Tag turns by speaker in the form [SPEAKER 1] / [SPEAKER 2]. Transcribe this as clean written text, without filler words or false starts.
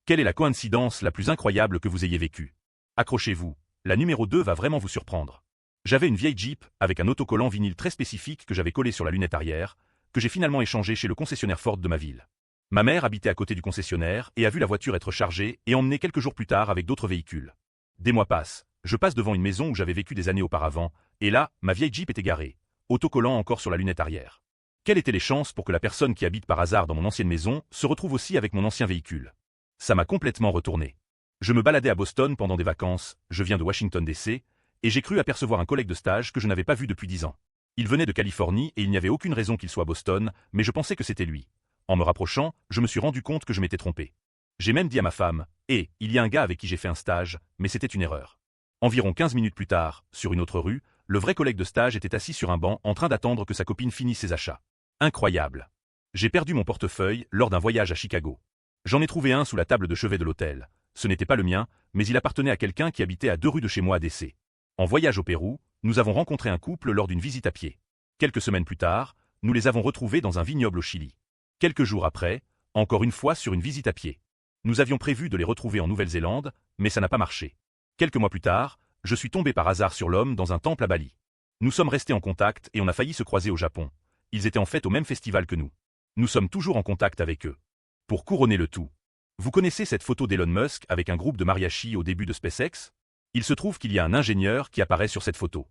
[SPEAKER 1] Quelle est la coïncidence la plus incroyable que vous ayez vécue? Accrochez-vous, la numéro 2 va vraiment vous surprendre. J'avais une vieille Jeep avec un autocollant vinyle très spécifique que j'avais collé sur la lunette arrière, que j'ai finalement échangé chez le concessionnaire Ford de ma ville. Ma mère habitait à côté du concessionnaire et a vu la voiture être chargée et emmenée quelques jours plus tard avec d'autres véhicules. Des mois passent, je passe devant une maison où j'avais vécu des années auparavant, et là, ma vieille Jeep était garée, autocollant encore sur la lunette arrière. Quelles étaient les chances pour que la personne qui habite par hasard dans mon ancienne maison se retrouve aussi avec mon ancien véhicule? Ça m'a complètement retourné. Je me baladais à Boston pendant des vacances, je viens de Washington DC, et j'ai cru apercevoir un collègue de stage que je n'avais pas vu depuis 10 ans. Il venait de Californie et il n'y avait aucune raison qu'il soit à Boston, mais je pensais que c'était lui. En me rapprochant, je me suis rendu compte que je m'étais trompé. J'ai même dit à ma femme, « il y a un gars avec qui j'ai fait un stage, mais c'était une erreur. » Environ 15 minutes plus tard, sur une autre rue, le vrai collègue de stage était assis sur un banc en train d'attendre que sa copine finisse ses achats. Incroyable. J'ai perdu mon portefeuille lors d'un voyage à Chicago. J'en ai trouvé un sous la table de chevet de l'hôtel. Ce n'était pas le mien, mais il appartenait à quelqu'un qui habitait à 2 rues de chez moi à DC. En voyage au Pérou, nous avons rencontré un couple lors d'une visite à pied. Quelques semaines plus tard, nous les avons retrouvés dans un vignoble au Chili. Quelques jours après, encore une fois sur une visite à pied. Nous avions prévu de les retrouver en Nouvelle-Zélande, mais ça n'a pas marché. Quelques mois plus tard, je suis tombé par hasard sur l'homme dans un temple à Bali. Nous sommes restés en contact et on a failli se croiser au Japon. Ils étaient en fait au même festival que nous. Nous sommes toujours en contact avec eux. Pour couronner le tout. Vous connaissez cette photo d'Elon Musk avec un groupe de mariachi au début de SpaceX? Il se trouve qu'il y a un ingénieur qui apparaît sur cette photo.